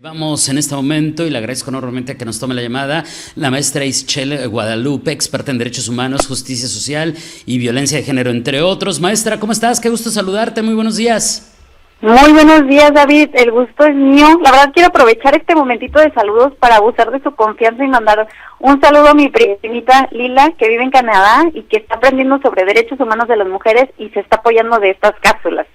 Vamos en este momento, y le agradezco enormemente que nos tome la llamada, la maestra Ischel Guadalupe, experta en derechos humanos, justicia social y violencia de género, entre otros. Maestra, ¿cómo estás? Qué gusto saludarte, muy buenos días. Muy buenos días, David, el gusto es mío. La verdad quiero aprovechar este momentito de saludos para abusar de su confianza y mandar un saludo a mi primita Lila, que vive en Canadá y que está aprendiendo sobre derechos humanos de las mujeres y se está apoyando de estas cápsulas.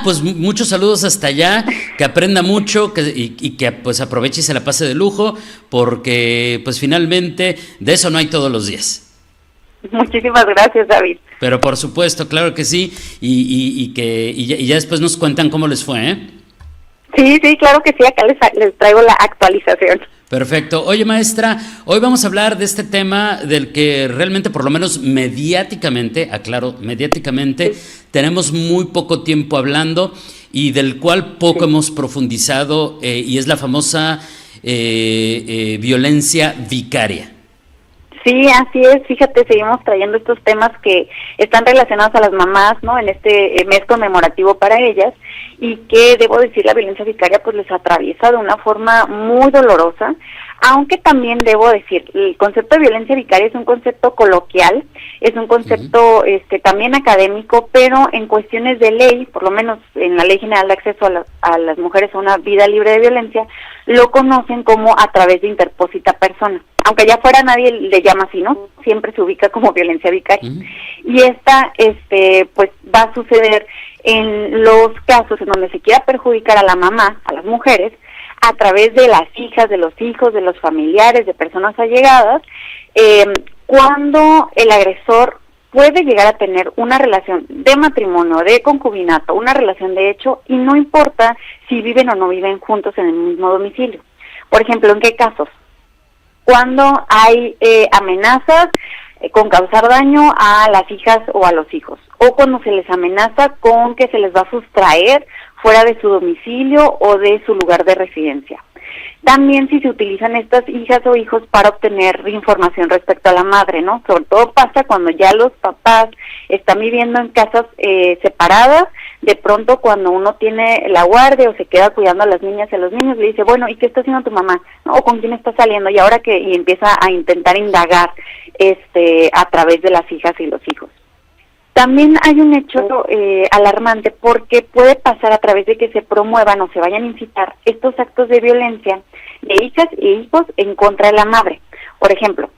Pues muchos saludos hasta allá, que aprenda mucho y que pues aproveche y se la pase de lujo, porque pues finalmente de eso no hay todos los días. Muchísimas gracias, David. Pero por supuesto, claro que sí, y ya después nos cuentan cómo les fue, ¿eh? Sí, claro que sí, acá les traigo la actualización. Perfecto. Oye, maestra, hoy vamos a hablar de este tema del que realmente, por lo menos mediáticamente, aclaro, mediáticamente, tenemos muy poco tiempo hablando y del cual poco hemos profundizado, y es la famosa violencia vicaria. Sí, así es. Fíjate, seguimos trayendo estos temas que están relacionados a las mamás, ¿no? En este mes conmemorativo para ellas, y que, debo decir, la violencia vicaria pues les atraviesa de una forma muy dolorosa, aunque también debo decir, el concepto de violencia vicaria es un concepto coloquial, es un concepto también académico, pero en cuestiones de ley, por lo menos en la Ley General de Acceso a las Mujeres a una Vida Libre de Violencia, lo conocen como a través de interpósita persona. Aunque allá afuera nadie le llama así, ¿no? Siempre se ubica como violencia vicaria. Y esta, pues va a suceder en los casos en donde se quiera perjudicar a la mamá, a las mujeres, a través de las hijas, de los hijos, de los familiares, de personas allegadas, cuando el agresor puede llegar a tener una relación de matrimonio, de concubinato, una relación de hecho, y no importa si viven o no viven juntos en el mismo domicilio. Por ejemplo, ¿en qué casos? Cuando hay amenazas con causar daño a las hijas o a los hijos, o cuando se les amenaza con que se les va a sustraer fuera de su domicilio o de su lugar de residencia. También si se utilizan estas hijas o hijos para obtener información respecto a la madre, ¿no? Sobre todo pasa cuando ya los papás están viviendo en casas separadas. De pronto cuando uno tiene la guardia o se queda cuidando a las niñas y a los niños, le dice, bueno, ¿y qué está haciendo tu mamá? ¿No? ¿O con quién está saliendo? Y ahora y empieza a intentar indagar a través de las hijas y los hijos. También hay un hecho alarmante, porque puede pasar a través de que se promuevan o se vayan a incitar estos actos de violencia de hijas e hijos en contra de la madre. Por ejemplo,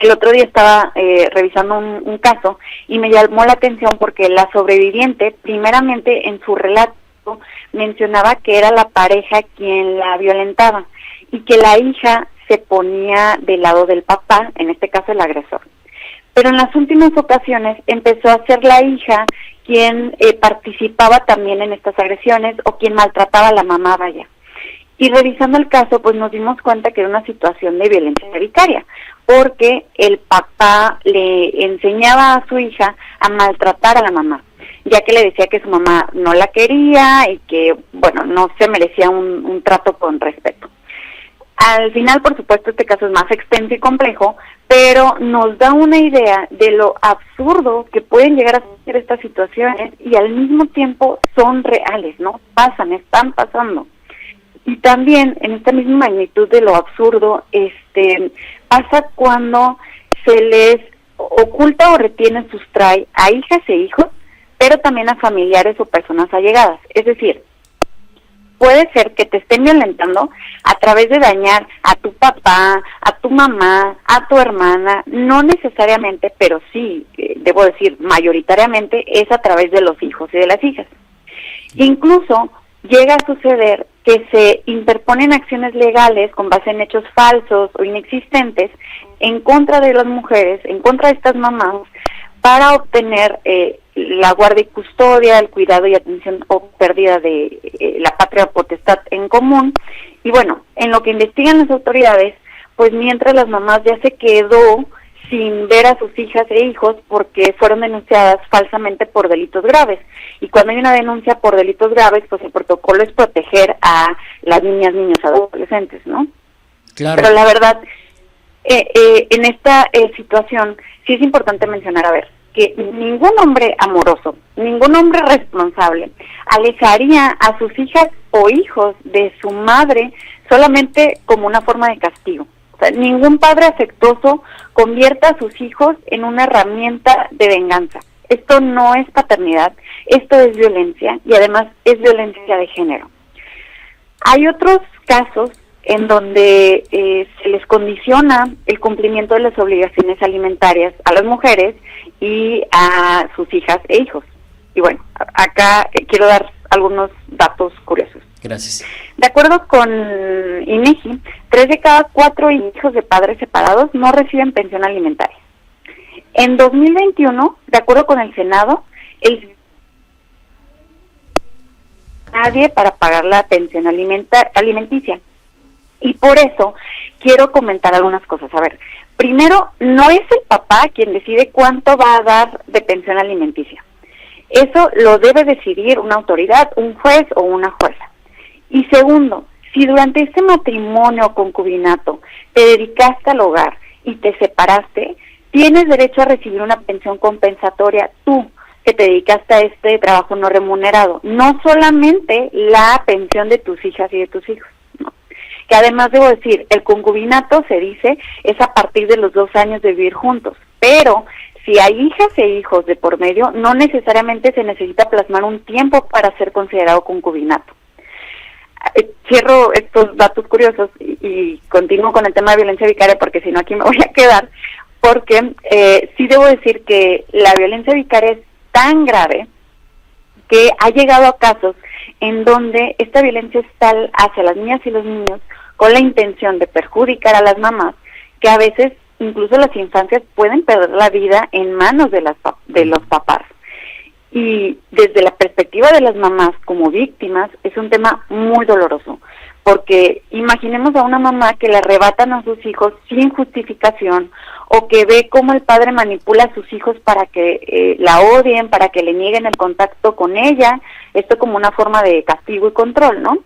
el otro día estaba revisando un caso y me llamó la atención porque la sobreviviente, primeramente en su relato, mencionaba que era la pareja quien la violentaba y que la hija se ponía del lado del papá, en este caso el agresor. Pero en las últimas ocasiones empezó a ser la hija quien participaba también en estas agresiones o quien maltrataba a la mamá, vaya. Y revisando el caso, pues nos dimos cuenta que era una situación de violencia vicaria, porque el papá le enseñaba a su hija a maltratar a la mamá, ya que le decía que su mamá no la quería y que, bueno, no se merecía un trato con respeto. Al final, por supuesto, este caso es más extenso y complejo, pero nos da una idea de lo absurdo que pueden llegar a ser estas situaciones y al mismo tiempo son reales, ¿no? Están pasando. Y también, en esta misma magnitud de lo absurdo, pasa cuando se les oculta o retiene, sustrae a hijas e hijos, pero también a familiares o personas allegadas. Es decir, puede ser que te estén violentando a través de dañar a tu papá, a tu mamá, a tu hermana, no necesariamente, pero sí, debo decir, mayoritariamente es a través de los hijos y de las hijas. Incluso llega a suceder que se interponen acciones legales con base en hechos falsos o inexistentes en contra de las mujeres, en contra de estas mamás, para obtener la guardia y custodia, el cuidado y atención o pérdida de la patria potestad en común. Y bueno, en lo que investigan las autoridades, pues mientras las mamás ya se quedó sin ver a sus hijas e hijos porque fueron denunciadas falsamente por delitos graves. Y cuando hay una denuncia por delitos graves, pues el protocolo es proteger a las niñas, niños, adolescentes, ¿no? Claro. Pero la verdad, en esta situación sí es importante mencionar, que ningún hombre amoroso, ningún hombre responsable, alejaría a sus hijas o hijos de su madre solamente como una forma de castigo. O sea, ningún padre afectuoso convierta a sus hijos en una herramienta de venganza. Esto no es paternidad, esto es violencia y además es violencia de género. Hay otros casos en donde se les condiciona el cumplimiento de las obligaciones alimentarias a las mujeres y a sus hijas e hijos. Y bueno, acá quiero dar algunos datos curiosos. Gracias. De acuerdo con INEGI, 3 de cada 4 hijos de padres separados no reciben pensión alimentaria. En 2021, de acuerdo con el Senado, nadie para pagar la pensión alimenticia. Y por eso quiero comentar algunas cosas. A ver, primero, no es el papá quien decide cuánto va a dar de pensión alimenticia. Eso lo debe decidir una autoridad, un juez o una jueza. Y segundo, si durante este matrimonio o concubinato te dedicaste al hogar y te separaste, tienes derecho a recibir una pensión compensatoria tú, que te dedicaste a este trabajo no remunerado, no solamente la pensión de tus hijas y de tus hijos, ¿no? Que además debo decir, el concubinato se dice es a partir de los 2 años de vivir juntos, pero si hay hijas e hijos de por medio, no necesariamente se necesita plasmar un tiempo para ser considerado concubinato. Cierro estos datos curiosos y continúo con el tema de violencia vicaria porque si no aquí me voy a quedar, porque sí debo decir que la violencia vicaria es tan grave que ha llegado a casos en donde esta violencia es tal hacia las niñas y los niños con la intención de perjudicar a las mamás, que a veces incluso las infancias pueden perder la vida en manos de los papás. Y desde la perspectiva de las mamás como víctimas es un tema muy doloroso, porque imaginemos a una mamá que le arrebatan a sus hijos sin justificación o que ve cómo el padre manipula a sus hijos para que la odien, para que le nieguen el contacto con ella, esto como una forma de castigo y control, ¿no?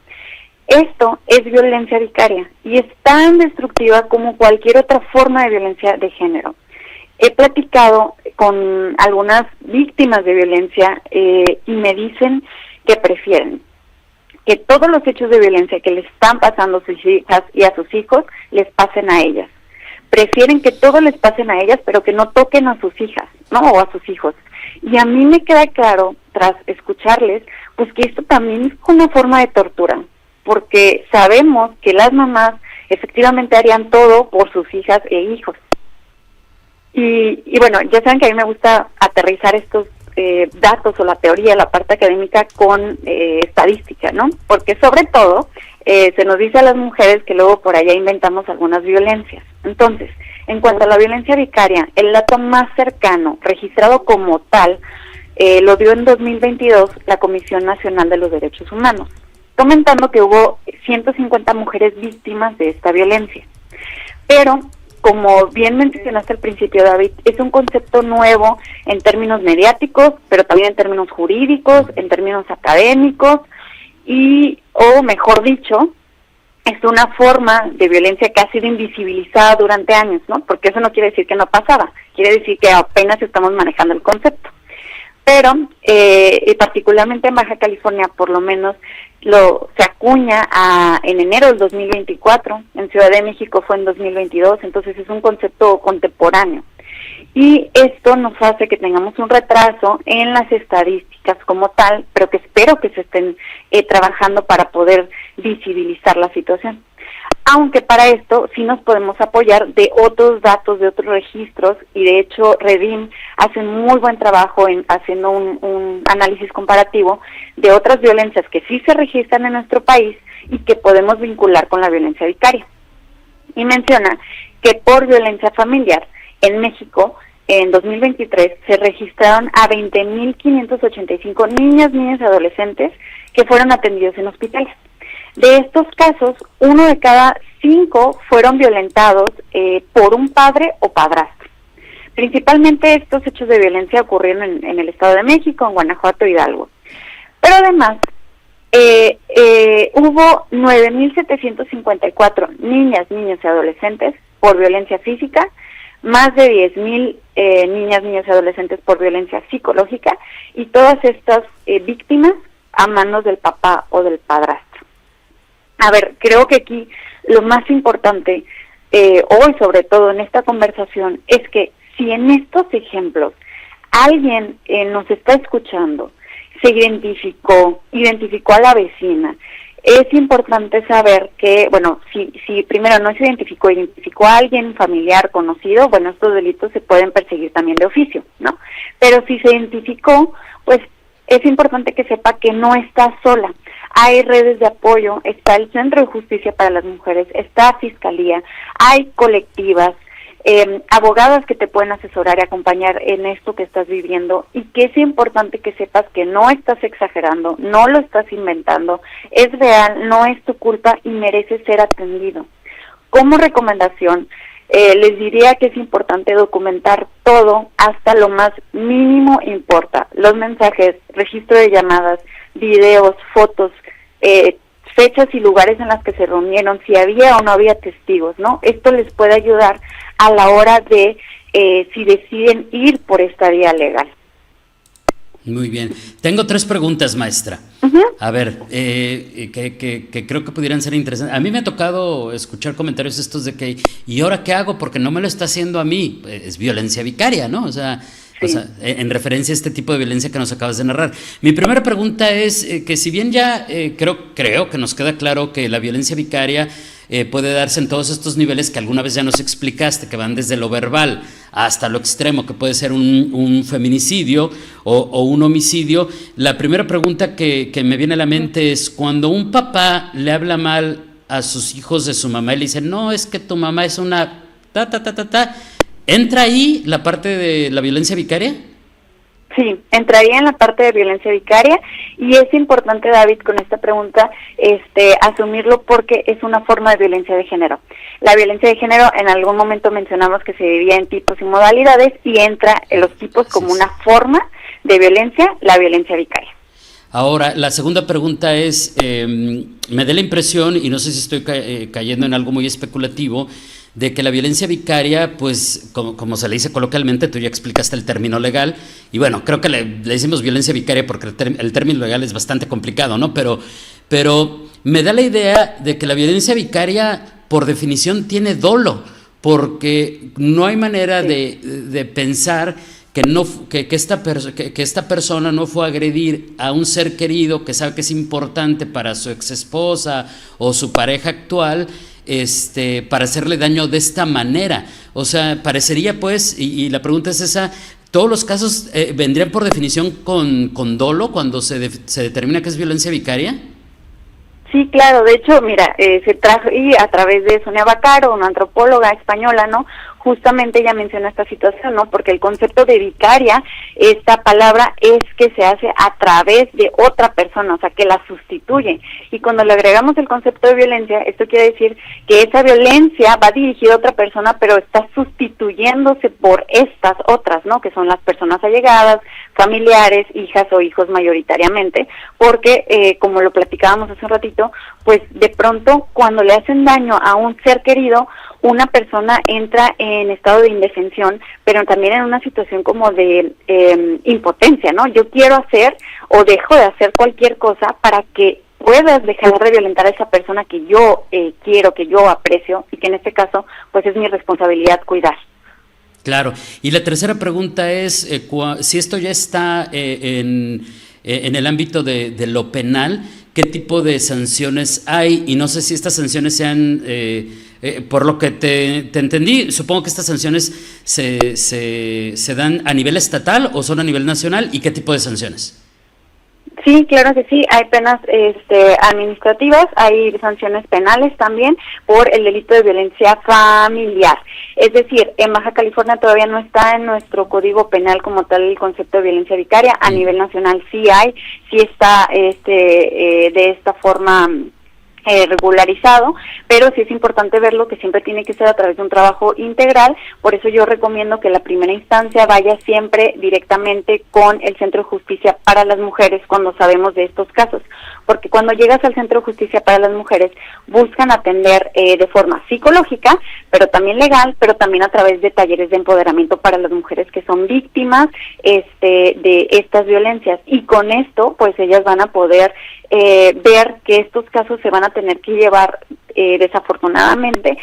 Esto es violencia vicaria y es tan destructiva como cualquier otra forma de violencia de género. He platicado con algunas víctimas de violencia y me dicen que prefieren que todos los hechos de violencia que les están pasando a sus hijas y a sus hijos les pasen a ellas. Prefieren que todo les pasen a ellas, pero que no toquen a sus hijas, ¿no? O a sus hijos. Y a mí me queda claro, tras escucharles, pues que esto también es una forma de tortura, porque sabemos que las mamás efectivamente harían todo por sus hijas e hijos. Y bueno, ya saben que a mí me gusta aterrizar estos datos o la teoría, la parte académica con estadística, ¿no? Porque sobre todo se nos dice a las mujeres que luego por allá inventamos algunas violencias. Entonces, en cuanto a la violencia vicaria, el dato más cercano, registrado como tal, lo dio en 2022 la Comisión Nacional de los Derechos Humanos, comentando que hubo 150 mujeres víctimas de esta violencia. Pero como bien mencionaste al principio, David, es un concepto nuevo en términos mediáticos, pero también en términos jurídicos, en términos académicos, o mejor dicho, es una forma de violencia que ha sido invisibilizada durante años, ¿no? Porque eso no quiere decir que no pasaba, quiere decir que apenas estamos manejando el concepto. Pero, particularmente en Baja California, por lo menos, se acuña en enero del 2024, en Ciudad de México fue en 2022, entonces es un concepto contemporáneo. Y esto nos hace que tengamos un retraso en las estadísticas como tal, pero que espero que se estén trabajando para poder visibilizar la situación. Aunque para esto sí nos podemos apoyar de otros datos, de otros registros, y de hecho Redim hace un muy buen trabajo haciendo un análisis comparativo de otras violencias que sí se registran en nuestro país y que podemos vincular con la violencia vicaria. Y menciona que por violencia familiar, en México, en 2023, se registraron a 20.585 niñas, niños y adolescentes que fueron atendidos en hospitales. De estos casos, 1 de cada 5 fueron violentados por un padre o padrastro. Principalmente estos hechos de violencia ocurrieron en el Estado de México, en Guanajuato y Hidalgo. Pero además, hubo 9.754 niñas, niños y adolescentes por violencia física, más de 10,000 niñas, niños y adolescentes por violencia psicológica, y todas estas víctimas a manos del papá o del padrastro. A ver, creo que aquí lo más importante hoy, sobre todo en esta conversación, es que si en estos ejemplos alguien nos está escuchando, se identificó a la vecina, es importante saber que, bueno, si primero no se identificó a alguien familiar, conocido, bueno, estos delitos se pueden perseguir también de oficio, ¿no? Pero si se identificó, pues es importante que sepa que no está sola. Hay redes de apoyo, está el Centro de Justicia para las Mujeres, está Fiscalía, hay colectivas, abogadas que te pueden asesorar y acompañar en esto que estás viviendo, y que es importante que sepas que no estás exagerando, no lo estás inventando, es real, no es tu culpa y mereces ser atendido. Como recomendación, les diría que es importante documentar todo, hasta lo más mínimo importa, los mensajes, registro de llamadas, videos, fotos, fechas y lugares en las que se reunieron, si había o no había testigos, ¿no? Esto les puede ayudar a la hora de si deciden ir por esta vía legal. Muy bien. Tengo 3 preguntas, maestra. Uh-huh. A ver, que creo que pudieran ser interesantes. A mí me ha tocado escuchar comentarios estos de que, ¿y ahora qué hago? Porque no me lo está haciendo a mí. Es violencia vicaria, ¿no? O sea, en referencia a este tipo de violencia que nos acabas de narrar. Mi primera pregunta es que si bien ya creo que nos queda claro que la violencia vicaria puede darse en todos estos niveles que alguna vez ya nos explicaste, que van desde lo verbal hasta lo extremo, que puede ser un feminicidio o un homicidio. La primera pregunta que me viene a la mente es, cuando un papá le habla mal a sus hijos de su mamá y le dice, no, es que tu mamá es una ¿entra ahí la parte de la violencia vicaria? Sí, entraría en la parte de violencia vicaria, y es importante, David, con esta pregunta, asumirlo, porque es una forma de violencia de género. La violencia de género, en algún momento mencionamos que se divide en tipos y modalidades, y entra en los tipos como una forma de violencia, la violencia vicaria. Ahora, la segunda pregunta es, me da la impresión, y no sé si estoy cayendo en algo muy especulativo, de que la violencia vicaria, pues, como se le dice coloquialmente, tú ya explicaste el término legal, y bueno, creo que le decimos violencia vicaria porque el término legal es bastante complicado, ¿no? Pero me da la idea de que la violencia vicaria, por definición, tiene dolo, porque no hay manera de pensar que esta persona no fue a agredir a un ser querido que sabe que es importante para su exesposa o su pareja actual, para hacerle daño de esta manera. O sea, parecería pues, y la pregunta es esa, ¿todos los casos vendrían por definición con dolo cuando se determina que es violencia vicaria? Sí, claro, de hecho, mira, se trajo, y a través de Sonia Vaccaro, una antropóloga española, ¿no? Justamente ella menciona esta situación, ¿no? Porque el concepto de vicaria, esta palabra es que se hace a través de otra persona, o sea, que la sustituye. Y cuando le agregamos el concepto de violencia, esto quiere decir que esa violencia va dirigida a otra persona, pero está sustituyéndose por estas otras, ¿no? Que son las personas allegadas, familiares, hijas o hijos mayoritariamente, porque, como lo platicábamos hace un ratito, pues de pronto cuando le hacen daño a un ser querido, una persona entra en estado de indefensión, pero también en una situación como de impotencia, ¿no? Yo quiero hacer o dejo de hacer cualquier cosa para que puedas dejar de violentar a esa persona que yo quiero, que yo aprecio, y que en este caso, pues es mi responsabilidad cuidar. Claro. Y la tercera pregunta es, si esto ya está en el ámbito de lo penal, ¿qué tipo de sanciones hay? Y no sé si estas sanciones sean, por lo que te entendí, supongo que estas sanciones se dan a nivel estatal o son a nivel nacional, ¿y qué tipo de sanciones? Sí, claro que sí, hay penas administrativas, hay sanciones penales también por el delito de violencia familiar. Es decir, en Baja California todavía no está en nuestro código penal como tal el concepto de violencia vicaria. A nivel nacional sí hay, sí está de esta forma regularizado, pero sí es importante verlo que siempre tiene que ser a través de un trabajo integral. Por eso yo recomiendo que la primera instancia vaya siempre directamente con el Centro de Justicia para las Mujeres cuando sabemos de estos casos, porque cuando llegas al Centro de Justicia para las Mujeres buscan atender de forma psicológica, pero también legal, pero también a través de talleres de empoderamiento para las mujeres que son víctimas de estas violencias, y con esto pues ellas van a poder ver que estos casos se van a tener que llevar desafortunadamente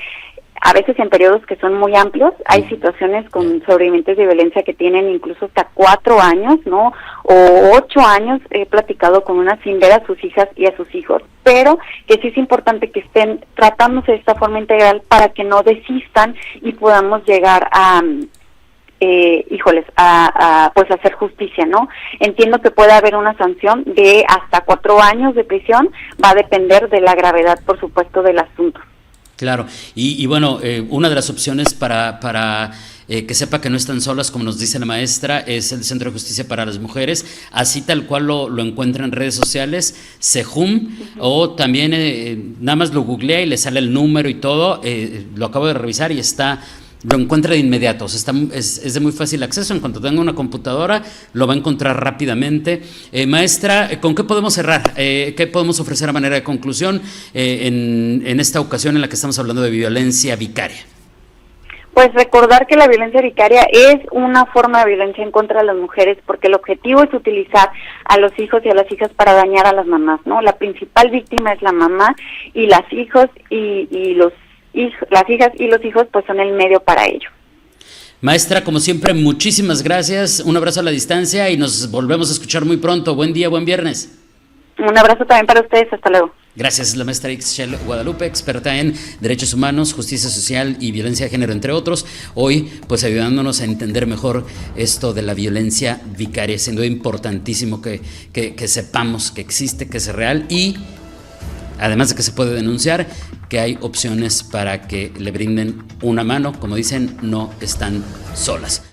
a veces en periodos que son muy amplios. Hay situaciones con sobrevivientes de violencia que tienen incluso hasta 4 años, ¿no? O 8 años. He platicado con una sin ver a sus hijas y a sus hijos, pero que sí es importante que estén tratándose de esta forma integral para que no desistan y podamos llegar a pues hacer justicia, ¿no? Entiendo que puede haber una sanción de hasta 4 años de prisión, va a depender de la gravedad, por supuesto, del asunto. Claro, y bueno, una de las opciones para que sepa que no están solas, como nos dice la maestra, es el Centro de Justicia para las Mujeres, así tal cual lo encuentra en redes sociales, CEJUM, o también nada más lo googlea y le sale el número y todo. Lo acabo de revisar y lo encuentra de inmediato, o sea, es de muy fácil acceso. En cuanto tenga una computadora, lo va a encontrar rápidamente. Maestra, ¿con qué podemos cerrar? ¿Qué podemos ofrecer a manera de conclusión en esta ocasión en la que estamos hablando de violencia vicaria? Pues recordar que la violencia vicaria es una forma de violencia en contra de las mujeres, porque el objetivo es utilizar a los hijos y a las hijas para dañar a las mamás, ¿no? La principal víctima es la mamá, y las hijas y los hijos pues son el medio para ello. Maestra, como siempre, muchísimas gracias, un abrazo a la distancia y nos volvemos a escuchar muy pronto. Buen día, buen viernes. Un abrazo también para ustedes, hasta luego. Gracias, la maestra Ixchel Guadalupe, experta en derechos humanos, justicia social y violencia de género, entre otros. Hoy, pues ayudándonos a entender mejor esto de la violencia vicaria, siendo importantísimo que sepamos que existe, que es real, y además de que se puede denunciar, que hay opciones para que le brinden una mano. Como dicen, no están solas.